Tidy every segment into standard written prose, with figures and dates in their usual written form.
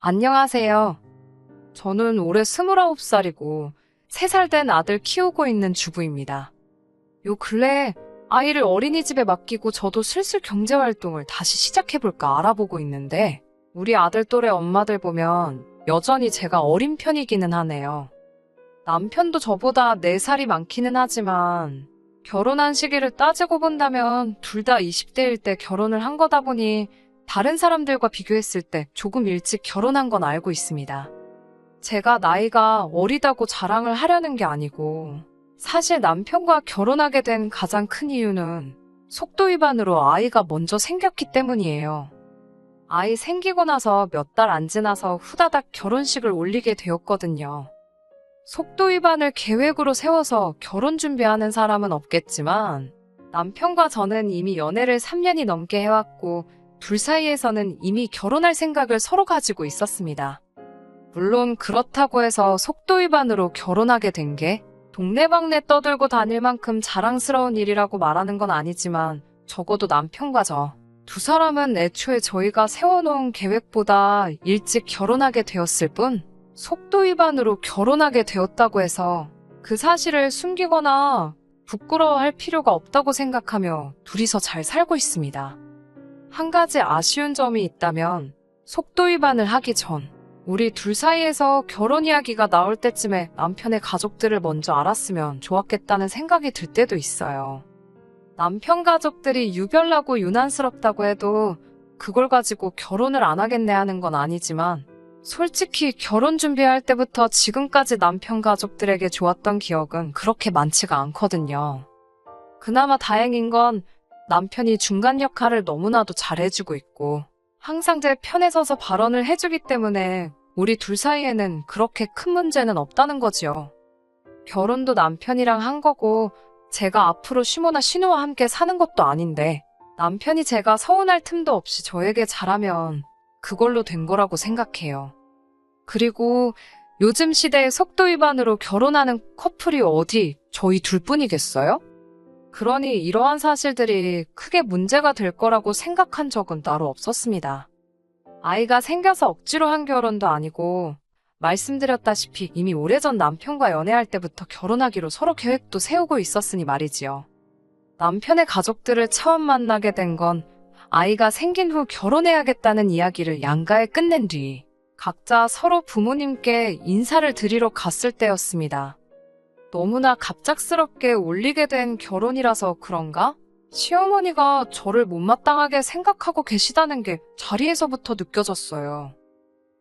안녕하세요. 저는 올해 29살이고 3살 된 아들 키우고 있는 주부입니다. 요 근래 아이를 어린이집에 맡기고 저도 슬슬 경제활동을 다시 시작해볼까 알아보고 있는데 우리 아들 또래 엄마들 보면 여전히 제가 어린 편이기는 하네요. 남편도 저보다 4살이 많기는 하지만 결혼한 시기를 따지고 본다면 둘 다 20대일 때 결혼을 한 거다 보니 다른 사람들과 비교했을 때 조금 일찍 결혼한 건 알고 있습니다. 제가 나이가 어리다고 자랑을 하려는 게 아니고 사실 남편과 결혼하게 된 가장 큰 이유는 속도 위반으로 아이가 먼저 생겼기 때문이에요. 아이 생기고 나서 몇 달 안 지나서 후다닥 결혼식을 올리게 되었거든요. 속도 위반을 계획으로 세워서 결혼 준비하는 사람은 없겠지만 남편과 저는 이미 연애를 3년이 넘게 해왔고 둘 사이에서는 이미 결혼할 생각을 서로 가지고 있었습니다. 물론 그렇다고 해서 속도 위반으로 결혼하게 된 게 동네방네 떠들고 다닐 만큼 자랑스러운 일이라고 말하는 건 아니지만 적어도 남편과 저 두 사람은 애초에 저희가 세워놓은 계획보다 일찍 결혼하게 되었을 뿐 속도 위반으로 결혼하게 되었다고 해서 그 사실을 숨기거나 부끄러워할 필요가 없다고 생각하며 둘이서 잘 살고 있습니다. 한 가지 아쉬운 점이 있다면 속도 위반을 하기 전 우리 둘 사이에서 결혼 이야기가 나올 때쯤에 남편의 가족들을 먼저 알았으면 좋았겠다는 생각이 들 때도 있어요. 남편 가족들이 유별나고 유난스럽다고 해도 그걸 가지고 결혼을 안 하겠네 하는 건 아니지만 솔직히 결혼 준비할 때부터 지금까지 남편 가족들에게 좋았던 기억은 그렇게 많지가 않거든요. 그나마 다행인 건 남편이 중간 역할을 너무나도 잘해주고 있고 항상 제 편에 서서 발언을 해주기 때문에 우리 둘 사이에는 그렇게 큰 문제는 없다는 거지요. 결혼도 남편이랑 한 거고 제가 앞으로 시모나 신우와 함께 사는 것도 아닌데 남편이 제가 서운할 틈도 없이 저에게 잘하면 그걸로 된 거라고 생각해요. 그리고 요즘 시대에 속도 위반으로 결혼하는 커플이 어디 저희 둘뿐이겠어요? 그러니 이러한 사실들이 크게 문제가 될 거라고 생각한 적은 따로 없었습니다. 아이가 생겨서 억지로 한 결혼도 아니고 말씀드렸다시피 이미 오래전 남편과 연애할 때부터 결혼하기로 서로 계획도 세우고 있었으니 말이지요. 남편의 가족들을 처음 만나게 된 건 아이가 생긴 후 결혼해야겠다는 이야기를 양가에 끝낸 뒤 각자 서로 부모님께 인사를 드리러 갔을 때였습니다. 너무나 갑작스럽게 올리게 된 결혼이라서 그런가? 시어머니가 저를 못마땅하게 생각하고 계시다는 게 자리에서부터 느껴졌어요.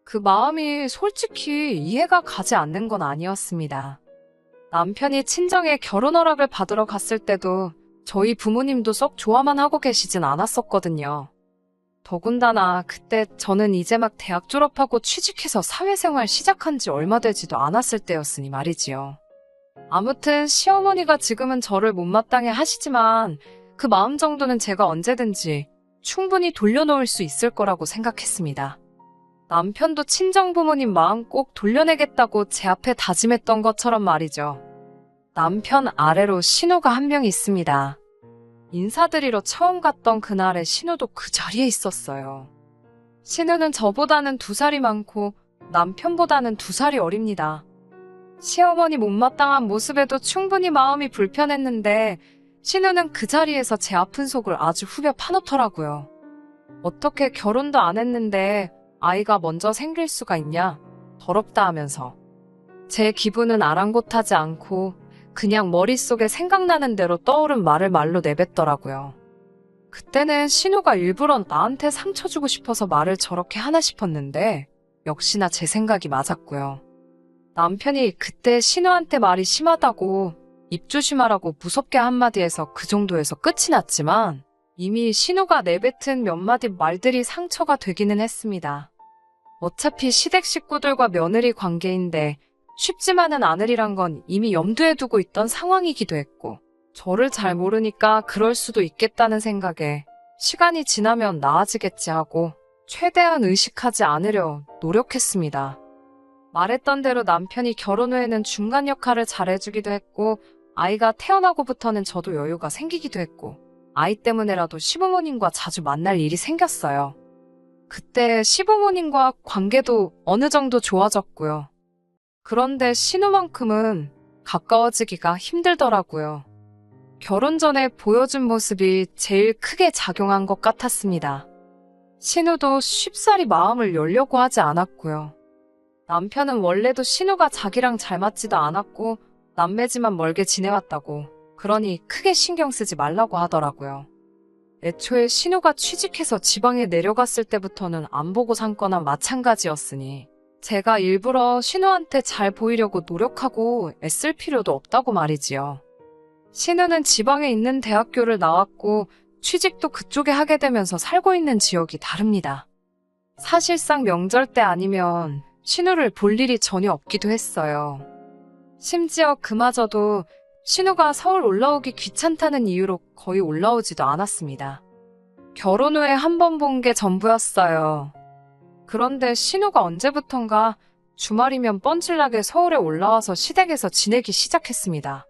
그 마음이 솔직히 이해가 가지 않는 건 아니었습니다. 남편이 친정에 결혼 허락을 받으러 갔을 때도 저희 부모님도 썩 좋아만 하고 계시진 않았었거든요. 더군다나 그때 저는 이제 막 대학 졸업하고 취직해서 사회생활 시작한 지 얼마 되지도 않았을 때였으니 말이지요. 아무튼 시어머니가 지금은 저를 못마땅해 하시지만 그 마음 정도는 제가 언제든지 충분히 돌려놓을 수 있을 거라고 생각했습니다. 남편도 친정 부모님 마음 꼭 돌려내겠다고 제 앞에 다짐했던 것처럼 말이죠. 남편 아래로 신우가 한 명 있습니다. 인사드리러 처음 갔던 그날에 신우도 그 자리에 있었어요. 신우는 저보다는 2살이 많고 남편보다는 2살이 어립니다. 시어머니 못마땅한 모습에도 충분히 마음이 불편했는데 신우는 그 자리에서 제 아픈 속을 아주 후벼 파놓더라고요. 어떻게 결혼도 안 했는데 아이가 먼저 생길 수가 있냐? 더럽다 하면서. 제 기분은 아랑곳하지 않고 그냥 머릿속에 생각나는 대로 떠오른 말을 말로 내뱉더라고요. 그때는 신우가 일부러 나한테 상처 주고 싶어서 말을 저렇게 하나 싶었는데 역시나 제 생각이 맞았고요. 남편이 그때 신우한테 말이 심하다고 입 조심하라고 무섭게 한마디 해서 그 정도에서 끝이 났지만 이미 신우가 내뱉은 몇 마디 말들이 상처가 되기는 했습니다. 어차피 시댁 식구들과 며느리 관계인데 쉽지만은 않으리란 건 이미 염두에 두고 있던 상황이기도 했고 저를 잘 모르니까 그럴 수도 있겠다는 생각에 시간이 지나면 나아지겠지 하고 최대한 의식하지 않으려 노력했습니다. 말했던 대로 남편이 결혼 후에는 중간 역할을 잘해주기도 했고 아이가 태어나고부터는 저도 여유가 생기기도 했고 아이 때문에라도 시부모님과 자주 만날 일이 생겼어요. 그때 시부모님과 관계도 어느 정도 좋아졌고요. 그런데 신우만큼은 가까워지기가 힘들더라고요. 결혼 전에 보여준 모습이 제일 크게 작용한 것 같았습니다. 신우도 쉽사리 마음을 열려고 하지 않았고요. 남편은 원래도 신우가 자기랑 잘 맞지도 않았고 남매지만 멀게 지내왔다고, 그러니 크게 신경 쓰지 말라고 하더라고요. 애초에 신우가 취직해서 지방에 내려갔을 때부터는 안 보고 산 거나 마찬가지였으니 제가 일부러 신우한테 잘 보이려고 노력하고 애쓸 필요도 없다고 말이지요. 신우는 지방에 있는 대학교를 나왔고 취직도 그쪽에 하게 되면서 살고 있는 지역이 다릅니다. 사실상 명절 때 아니면 신우를 볼 일이 전혀 없기도 했어요. 심지어 그마저도 신우가 서울 올라오기 귀찮다는 이유로 거의 올라오지도 않았습니다. 결혼 후에 한 번 본 게 전부였어요. 그런데 신우가 언제부턴가 주말이면 뻔질나게 서울에 올라와서 시댁에서 지내기 시작했습니다.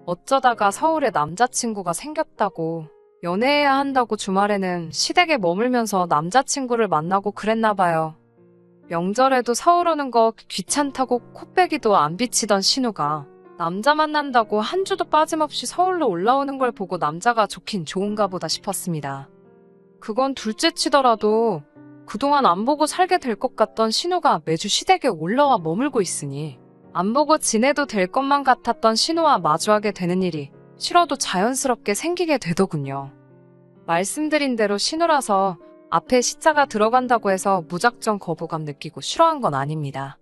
어쩌다가 서울에 남자친구가 생겼다고, 연애해야 한다고 주말에는 시댁에 머물면서 남자친구를 만나고 그랬나 봐요. 명절에도 서울 오는 거 귀찮다고 코빼기도 안 비치던 신우가 남자 만난다고 한 주도 빠짐없이 서울로 올라오는 걸 보고 남자가 좋긴 좋은가 보다 싶었습니다. 그건 둘째 치더라도 그동안 안 보고 살게 될 것 같던 신우가 매주 시댁에 올라와 머물고 있으니 안 보고 지내도 될 것만 같았던 신우와 마주하게 되는 일이 싫어도 자연스럽게 생기게 되더군요. 말씀드린 대로 신우라서 앞에 시자가 들어간다고 해서 무작정 거부감 느끼고 싫어한 건 아닙니다.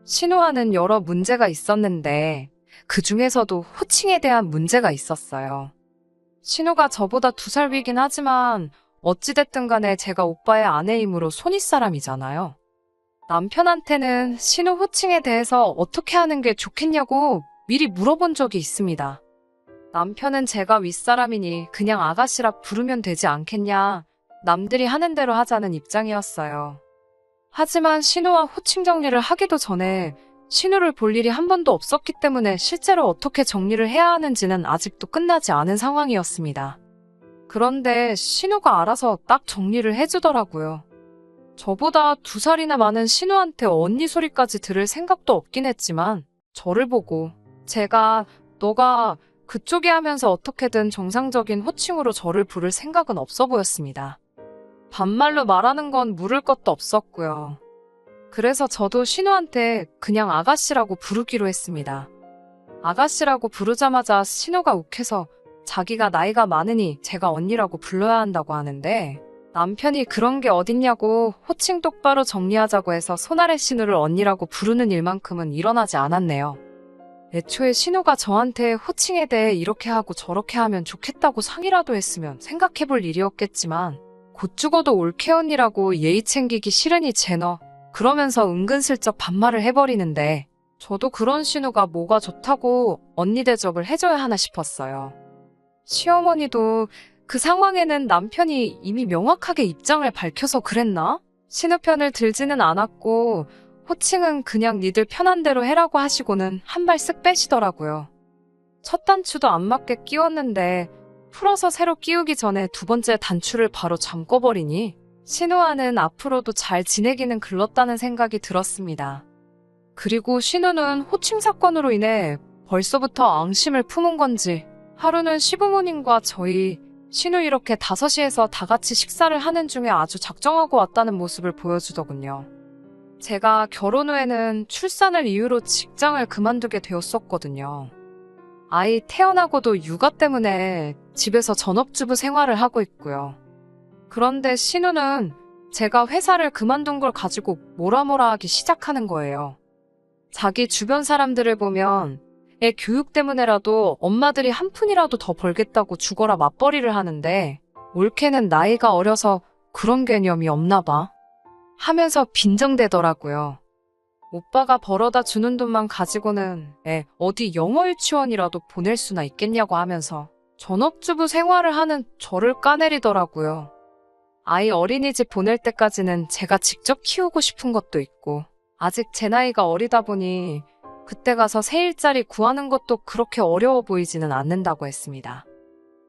신우와는 여러 문제가 있었는데 그 중에서도 호칭에 대한 문제가 있었어요. 신우가 저보다 2살 위긴 하지만 어찌됐든 간에 제가 오빠의 아내이므로 손윗사람이잖아요. 남편한테는 신우 호칭에 대해서 어떻게 하는 게 좋겠냐고 미리 물어본 적이 있습니다. 남편은 제가 윗사람이니 그냥 아가씨라 부르면 되지 않겠냐, 남들이 하는 대로 하자는 입장이었어요. 하지만 신우와 호칭 정리를 하기도 전에 신우를 볼 일이 한 번도 없었기 때문에 실제로 어떻게 정리를 해야 하는지는 아직도 끝나지 않은 상황이었습니다. 그런데 신우가 알아서 딱 정리를 해주더라고요. 저보다 2살이나 많은 신우한테 언니 소리까지 들을 생각도 없긴 했지만 저를 보고 제가 너가 그쪽이 하면서 어떻게든 정상적인 호칭으로 저를 부를 생각은 없어 보였습니다. 반말로 말하는 건 물을 것도 없었고요. 그래서 저도 신우한테 그냥 아가씨라고 부르기로 했습니다. 아가씨라고 부르자마자 신우가 욱해서 자기가 나이가 많으니 제가 언니라고 불러야 한다고 하는데 남편이 그런 게 어딨냐고 호칭 똑바로 정리하자고 해서 손아래 신우를 언니라고 부르는 일만큼은 일어나지 않았네요. 애초에 신우가 저한테 호칭에 대해 이렇게 하고 저렇게 하면 좋겠다고 상의라도 했으면 생각해볼 일이었겠지만 곧 죽어도 올케 언니라고 예의 챙기기 싫으니 쟤너 그러면서 은근슬쩍 반말을 해버리는데 저도 그런 신우가 뭐가 좋다고 언니 대접을 해줘야 하나 싶었어요. 시어머니도 그 상황에는 남편이 이미 명확하게 입장을 밝혀서 그랬나? 신우 편을 들지는 않았고 호칭은 그냥 니들 편한 대로 해라고 하시고는 한 발 쓱 빼시더라고요. 첫 단추도 안 맞게 끼웠는데 풀어서 새로 끼우기 전에 2번째 단추를 바로 잠궈버리니 신우와는 앞으로도 잘 지내기는 글렀다는 생각이 들었습니다. 그리고 신우는 호칭 사건으로 인해 벌써부터 앙심을 품은 건지 하루는 시부모님과 저희 신우 이렇게 5시에서 다 같이 식사를 하는 중에 아주 작정하고 왔다는 모습을 보여주더군요. 제가 결혼 후에는 출산을 이유로 직장을 그만두게 되었었거든요. 아이 태어나고도 육아 때문에 집에서 전업주부 생활을 하고 있고요. 그런데 신우는 제가 회사를 그만둔 걸 가지고 뭐라 하기 시작하는 거예요. 자기 주변 사람들을 보면 애 교육 때문에라도 엄마들이 한 푼이라도 더 벌겠다고 죽어라 맞벌이를 하는데 올케는 나이가 어려서 그런 개념이 없나 봐 하면서 빈정대더라고요. 오빠가 벌어다 주는 돈만 가지고는 애 어디 영어 유치원이라도 보낼 수나 있겠냐고 하면서 전업주부 생활을 하는 저를 까내리더라고요. 아이 어린이집 보낼 때까지는 제가 직접 키우고 싶은 것도 있고 아직 제 나이가 어리다 보니 그때 가서 새 일자리 구하는 것도 그렇게 어려워 보이지는 않는다고 했습니다.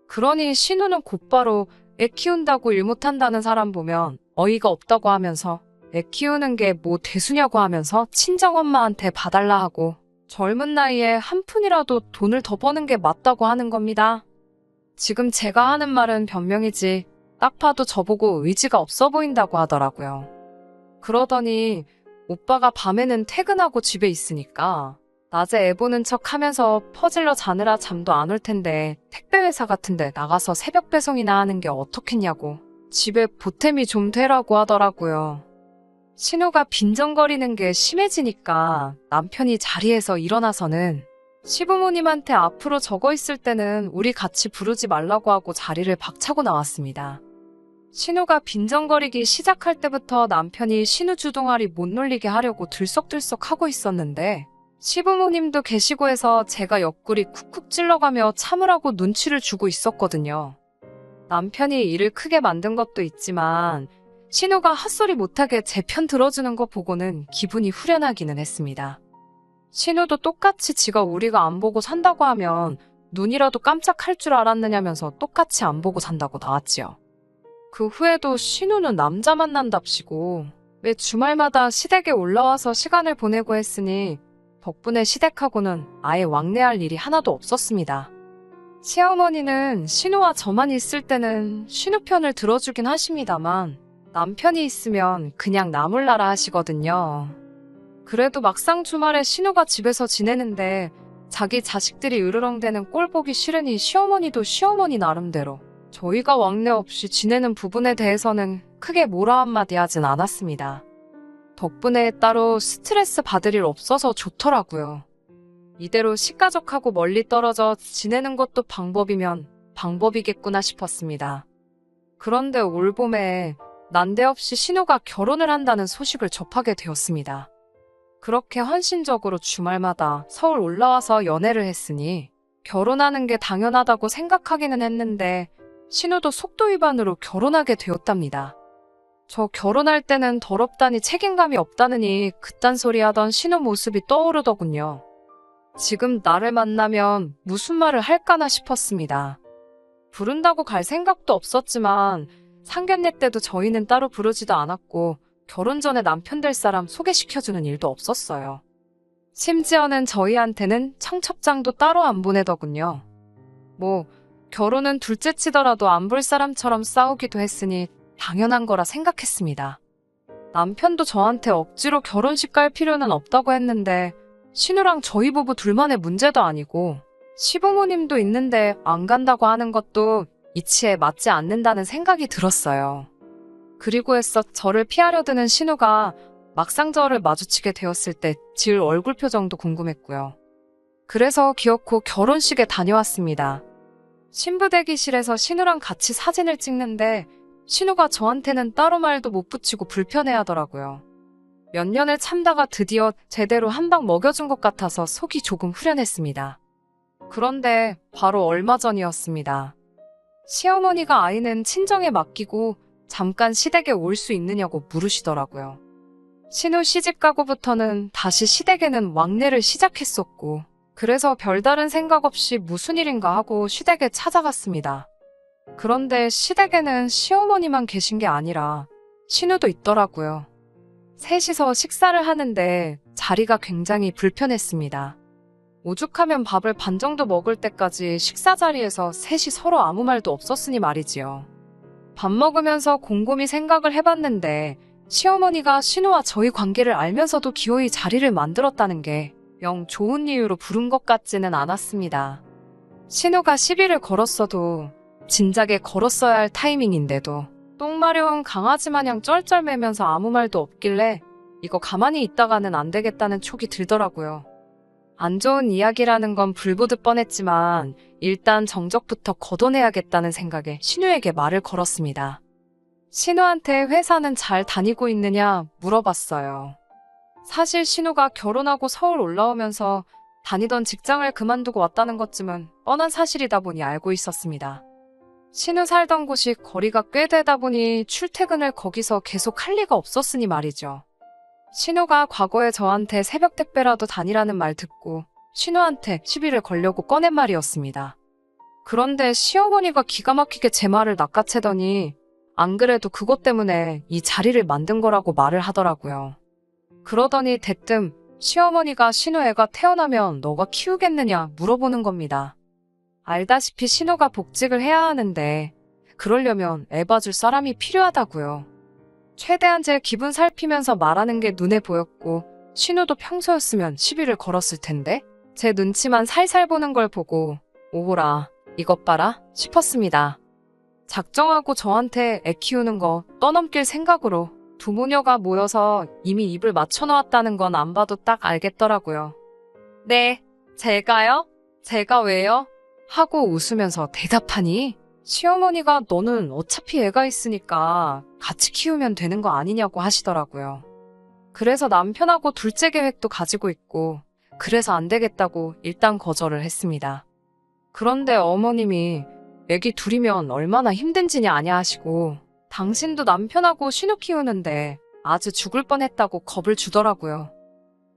그러니 신우는 곧바로 애 키운다고 일 못한다는 사람 보면 어이가 없다고 하면서 애 키우는 게 뭐 대수냐고 하면서 친정엄마한테 봐달라 하고 젊은 나이에 한 푼이라도 돈을 더 버는 게 맞다고 하는 겁니다. 지금 제가 하는 말은 변명이지 딱 봐도 저보고 의지가 없어 보인다고 하더라고요. 그러더니 오빠가 밤에는 퇴근하고 집에 있으니까 낮에 애 보는 척 하면서 퍼질러 자느라 잠도 안 올 텐데 택배회사 같은데 나가서 새벽 배송이나 하는 게 어떻겠냐고 집에 보탬이 좀 되라고 하더라고요. 신우가 빈정거리는 게 심해지니까 남편이 자리에서 일어나서는 시부모님한테 앞으로 적어 있을 때는 우리 같이 부르지 말라고 하고 자리를 박차고 나왔습니다. 신우가 빈정거리기 시작할 때부터 남편이 신우 주둥아리 못 놀리게 하려고 들썩들썩 하고 있었는데 시부모님도 계시고 해서 제가 옆구리 쿡쿡 찔러가며 참으라고 눈치를 주고 있었거든요. 남편이 일을 크게 만든 것도 있지만 신우가 헛소리 못하게 제 편 들어주는 거 보고는 기분이 후련하기는 했습니다. 신우도 똑같이 지가 우리가 안 보고 산다고 하면 눈이라도 깜짝할 줄 알았느냐면서 똑같이 안 보고 산다고 나왔지요. 그 후에도 신우는 남자 만난답시고 매 주말마다 시댁에 올라와서 시간을 보내고 했으니 덕분에 시댁하고는 아예 왕래할 일이 하나도 없었습니다. 시어머니는 신우와 저만 있을 때는 신우 편을 들어주긴 하십니다만 남편이 있으면 그냥 나몰라라 하시거든요. 그래도 막상 주말에 신우가 집에서 지내는데 자기 자식들이 으르렁대는 꼴 보기 싫으니 시어머니도 시어머니 나름대로 저희가 왕래 없이 지내는 부분에 대해서는 크게 뭐라 한마디 하진 않았습니다. 덕분에 따로 스트레스 받을 일 없어서 좋더라고요. 이대로 식가족하고 멀리 떨어져 지내는 것도 방법이면 방법이겠구나 싶었습니다. 그런데 올 봄에 난데없이 신우가 결혼을 한다는 소식을 접하게 되었습니다. 그렇게 헌신적으로 주말마다 서울 올라와서 연애를 했으니 결혼하는 게 당연하다고 생각하기는 했는데 신우도 속도 위반으로 결혼하게 되었답니다. 저 결혼할 때는 더럽다니 책임감이 없다느니 그딴 소리 하던 신우 모습이 떠오르더군요. 지금 나를 만나면 무슨 말을 할까나 싶었습니다. 부른다고 갈 생각도 없었지만 상견례 때도 저희는 따로 부르지도 않았고 결혼 전에 남편 될 사람 소개시켜주는 일도 없었어요. 심지어는 저희한테는 청첩장도 따로 안 보내더군요. 뭐 결혼은 둘째 치더라도 안 볼 사람처럼 싸우기도 했으니 당연한 거라 생각했습니다. 남편도 저한테 억지로 결혼식 갈 필요는 없다고 했는데 신우랑 저희 부부 둘만의 문제도 아니고 시부모님도 있는데 안 간다고 하는 것도 이치에 맞지 않는다는 생각이 들었어요. 그리고 해서 저를 피하려 드는 신우가 막상 저를 마주치게 되었을 때 지을 얼굴 표정도 궁금했고요. 그래서 기어코 결혼식에 다녀왔습니다. 신부 대기실에서 신우랑 같이 사진을 찍는데 신우가 저한테는 따로 말도 못 붙이고 불편해하더라고요. 몇 년을 참다가 드디어 제대로 한 방 먹여준 것 같아서 속이 조금 후련했습니다. 그런데 바로 얼마 전이었습니다. 시어머니가 아이는 친정에 맡기고 잠깐 시댁에 올 수 있느냐고 물으시더라고요. 신우 시집 가고부터는 다시 시댁에는 왕래를 시작했었고 그래서 별다른 생각 없이 무슨 일인가 하고 시댁에 찾아갔습니다. 그런데 시댁에는 시어머니만 계신 게 아니라 신우도 있더라고요. 셋이서 식사를 하는데 자리가 굉장히 불편했습니다. 오죽하면 밥을 반 정도 먹을 때까지 식사 자리에서 셋이 서로 아무 말도 없었으니 말이지요. 밥 먹으면서 곰곰이 생각을 해봤는데 시어머니가 신우와 저희 관계를 알면서도 기어이 자리를 만들었다는 게 영 좋은 이유로 부른 것 같지는 않았습니다. 신우가 시비를 걸었어도 진작에 걸었어야 할 타이밍인데도 똥 마려운 강아지 마냥 쩔쩔매면서 아무 말도 없길래 이거 가만히 있다가는 안 되겠다는 촉이 들더라고요. 안 좋은 이야기라는 건 불보듯 뻔했지만 일단 정적부터 걷어내야겠다는 생각에 신우에게 말을 걸었습니다. 신우한테 회사는 잘 다니고 있느냐 물어봤어요. 사실 신우가 결혼하고 서울 올라오면서 다니던 직장을 그만두고 왔다는 것쯤은 뻔한 사실이다 보니 알고 있었습니다. 신우 살던 곳이 거리가 꽤 되다 보니 출퇴근을 거기서 계속 할 리가 없었으니 말이죠. 신우가 과거에 저한테 새벽 택배라도 다니라는 말 듣고 신우한테 시비를 걸려고 꺼낸 말이었습니다. 그런데 시어머니가 기가 막히게 제 말을 낚아채더니 안 그래도 그것 때문에 이 자리를 만든 거라고 말을 하더라고요. 그러더니 대뜸 시어머니가 신우애가 태어나면 너가 키우겠느냐 물어보는 겁니다. 알다시피 신우가 복직을 해야 하는데 그러려면 애 봐줄 사람이 필요하다고요. 최대한 제 기분 살피면서 말하는 게 눈에 보였고 신우도 평소였으면 시비를 걸었을 텐데 제 눈치만 살살 보는 걸 보고 오호라 이것 봐라 싶었습니다. 작정하고 저한테 애 키우는 거 떠넘길 생각으로 두 모녀가 모여서 이미 입을 맞춰놓았다는 건 안 봐도 딱 알겠더라고요. 네, 제가요? 제가 왜요? 하고 웃으면서 대답하니 시어머니가 너는 어차피 애가 있으니까 같이 키우면 되는 거 아니냐고 하시더라고요. 그래서 남편하고 둘째 계획도 가지고 있고 그래서 안 되겠다고 일단 거절을 했습니다. 그런데 어머님이 애기 둘이면 얼마나 힘든지냐 아냐 하시고 당신도 남편하고 신우 키우는데 아주 죽을 뻔했다고 겁을 주더라고요.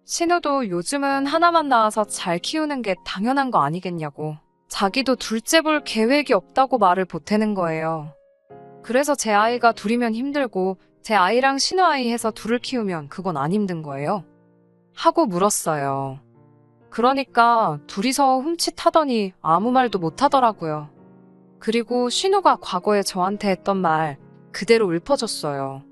신우도 요즘은 하나만 낳아서 잘 키우는 게 당연한 거 아니겠냐고 자기도 둘째 볼 계획이 없다고 말을 보태는 거예요. 그래서 제 아이가 둘이면 힘들고 제 아이랑 신우 아이 해서 둘을 키우면 그건 안 힘든 거예요? 하고 물었어요. 그러니까 둘이서 훔칫하더니 아무 말도 못 하더라고요. 그리고 신우가 과거에 저한테 했던 말 그대로 읊어줬어요.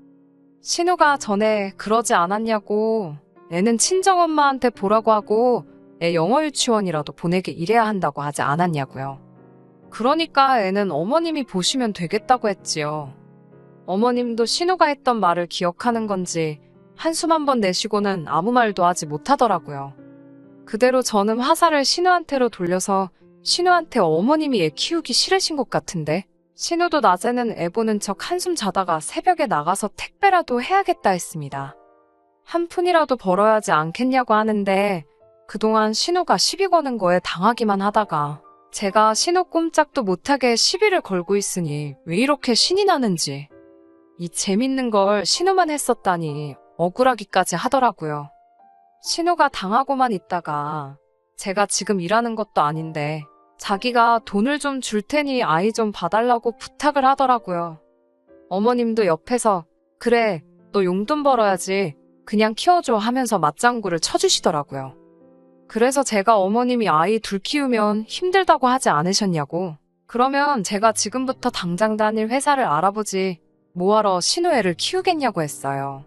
신우가 전에 그러지 않았냐고 애는 친정엄마한테 보라고 하고 애 영어 유치원이라도 보내게 이래야 한다고 하지 않았냐고요. 그러니까 애는 어머님이 보시면 되겠다고 했지요. 어머님도 신우가 했던 말을 기억하는 건지 한숨 한 번 내쉬고는 아무 말도 하지 못하더라고요. 그대로 저는 화살을 신우한테로 돌려서 신우한테 어머님이 애 키우기 싫으신 것 같은데 신우도 낮에는 애 보는 척 한숨 자다가 새벽에 나가서 택배라도 해야겠다 했습니다. 한 푼이라도 벌어야 하지 않겠냐고 하는데 그동안 신우가 시비 거는 거에 당하기만 하다가 제가 신우 꼼짝도 못하게 시비를 걸고 있으니 왜 이렇게 신이 나는지 이 재밌는 걸 신우만 했었다니 억울하기까지 하더라고요. 신우가 당하고만 있다가 제가 지금 일하는 것도 아닌데 자기가 돈을 좀 줄 테니 아이 좀 봐달라고 부탁을 하더라고요. 어머님도 옆에서 그래 너 용돈 벌어야지 그냥 키워줘 하면서 맞장구를 쳐주시더라고요. 그래서 제가 어머님이 아이 둘 키우면 힘들다고 하지 않으셨냐고 그러면 제가 지금부터 당장 다닐 회사를 알아보지 뭐하러 신우 애를 키우겠냐고 했어요.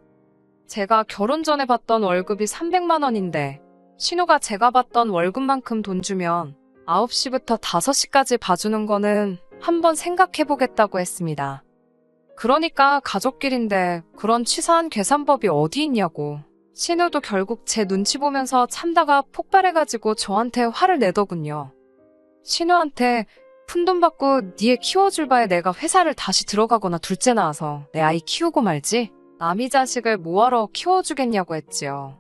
제가 결혼 전에 받던 월급이 300만 원인데 신우가 제가 받던 월급만큼 돈 주면 9시부터 5시까지 봐주는 거는 한번 생각해보겠다고 했습니다. 그러니까 가족끼린데 그런 치사한 계산법이 어디 있냐고. 신우도 결국 제 눈치 보면서 참다가 폭발해가지고 저한테 화를 내더군요. 신우한테 푼돈 받고 니 애 키워줄 바에 내가 회사를 다시 들어가거나 둘째 낳아서 내 아이 키우고 말지 남이 자식을 뭐하러 키워주겠냐고 했지요.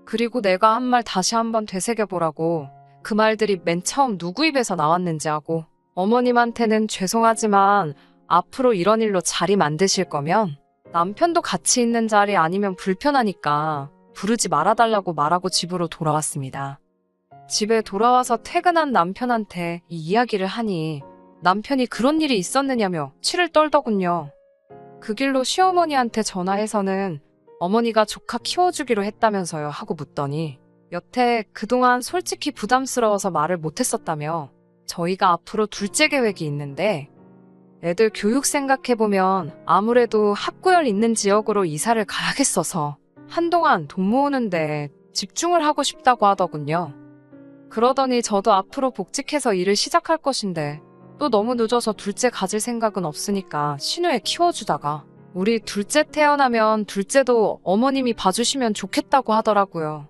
그리고 내가 한 말 다시 한번 되새겨보라고 그 말들이 맨 처음 누구 입에서 나왔는지 하고 어머님한테는 죄송하지만 앞으로 이런 일로 자리 만드실 거면 남편도 같이 있는 자리 아니면 불편하니까 부르지 말아달라고 말하고 집으로 돌아왔습니다. 집에 돌아와서 퇴근한 남편한테 이 이야기를 하니 남편이 그런 일이 있었느냐며 치를 떨더군요. 그 길로 시어머니한테 전화해서는 어머니가 조카 키워주기로 했다면서요 하고 묻더니 여태 그동안 솔직히 부담스러워서 말을 못했었다며 저희가 앞으로 둘째 계획이 있는데 애들 교육 생각해보면 아무래도 학구열 있는 지역으로 이사를 가야겠어서 한동안 돈 모으는데 집중을 하고 싶다고 하더군요. 그러더니 저도 앞으로 복직해서 일을 시작할 것인데 또 너무 늦어서 둘째 가질 생각은 없으니까 신우애 키워주다가 우리 둘째 태어나면 둘째도 어머님이 봐주시면 좋겠다고 하더라고요.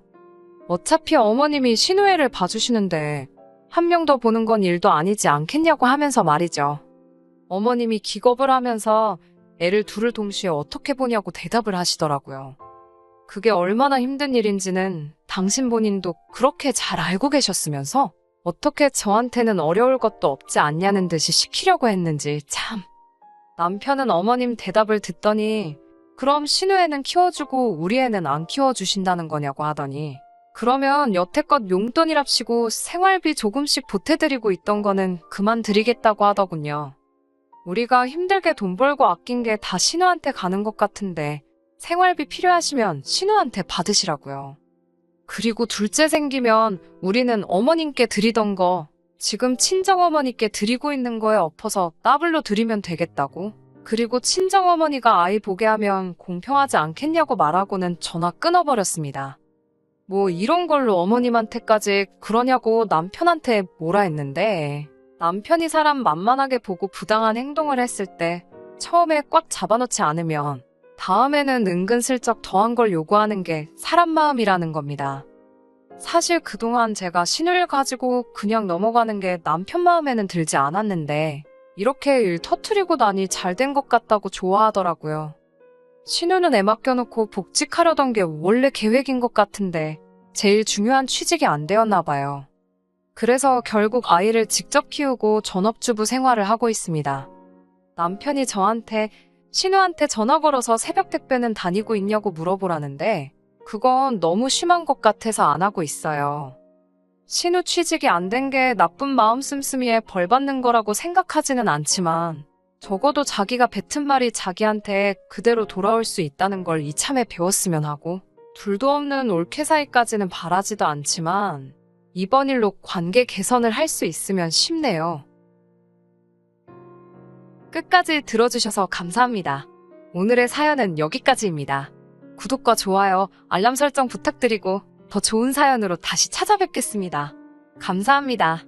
어차피 어머님이 신우애를 봐주시는데 한 명 더 보는 건 일도 아니지 않겠냐고 하면서 말이죠. 어머님이 기겁을 하면서 애를 둘을 동시에 어떻게 보냐고 대답을 하시더라고요. 그게 얼마나 힘든 일인지는 당신 본인도 그렇게 잘 알고 계셨으면서 어떻게 저한테는 어려울 것도 없지 않냐는 듯이 시키려고 했는지 참. 남편은 어머님 대답을 듣더니 그럼 신우애는 키워주고 우리 애는 안 키워주신다는 거냐고 하더니 그러면 여태껏 용돈이랍시고 생활비 조금씩 보태드리고 있던 거는 그만 드리겠다고 하더군요. 우리가 힘들게 돈 벌고 아낀 게 다 신우한테 가는 것 같은데 생활비 필요하시면 신우한테 받으시라고요. 그리고 둘째 생기면 우리는 어머님께 드리던 거 지금 친정어머니께 드리고 있는 거에 엎어서 더블로 드리면 되겠다고. 그리고 친정어머니가 아이 보게 하면 공평하지 않겠냐고 말하고는 전화 끊어버렸습니다. 뭐 이런 걸로 어머님한테까지 그러냐고 남편한테 뭐라 했는데 남편이 사람 만만하게 보고 부당한 행동을 했을 때 처음에 꽉 잡아놓지 않으면 다음에는 은근슬쩍 더한 걸 요구하는 게 사람 마음이라는 겁니다. 사실 그동안 제가 신우를 가지고 그냥 넘어가는 게 남편 마음에는 들지 않았는데 이렇게 일 터트리고 나니 잘 된 것 같다고 좋아하더라고요. 신우는 애 맡겨놓고 복직하려던 게 원래 계획인 것 같은데 제일 중요한 취직이 안 되었나 봐요. 그래서 결국 아이를 직접 키우고 전업주부 생활을 하고 있습니다. 남편이 저한테 신우한테 전화 걸어서 새벽 택배는 다니고 있냐고 물어보라는데 그건 너무 심한 것 같아서 안 하고 있어요. 신우 취직이 안 된 게 나쁜 마음 씀씀이에 벌 받는 거라고 생각하지는 않지만 적어도 자기가 뱉은 말이 자기한테 그대로 돌아올 수 있다는 걸 이참에 배웠으면 하고 둘도 없는 올케 사이까지는 바라지도 않지만 이번 일로 관계 개선을 할 수 있으면 싶네요. 끝까지 들어주셔서 감사합니다. 오늘의 사연은 여기까지입니다. 구독과 좋아요, 알람 설정 부탁드리고 더 좋은 사연으로 다시 찾아뵙겠습니다. 감사합니다.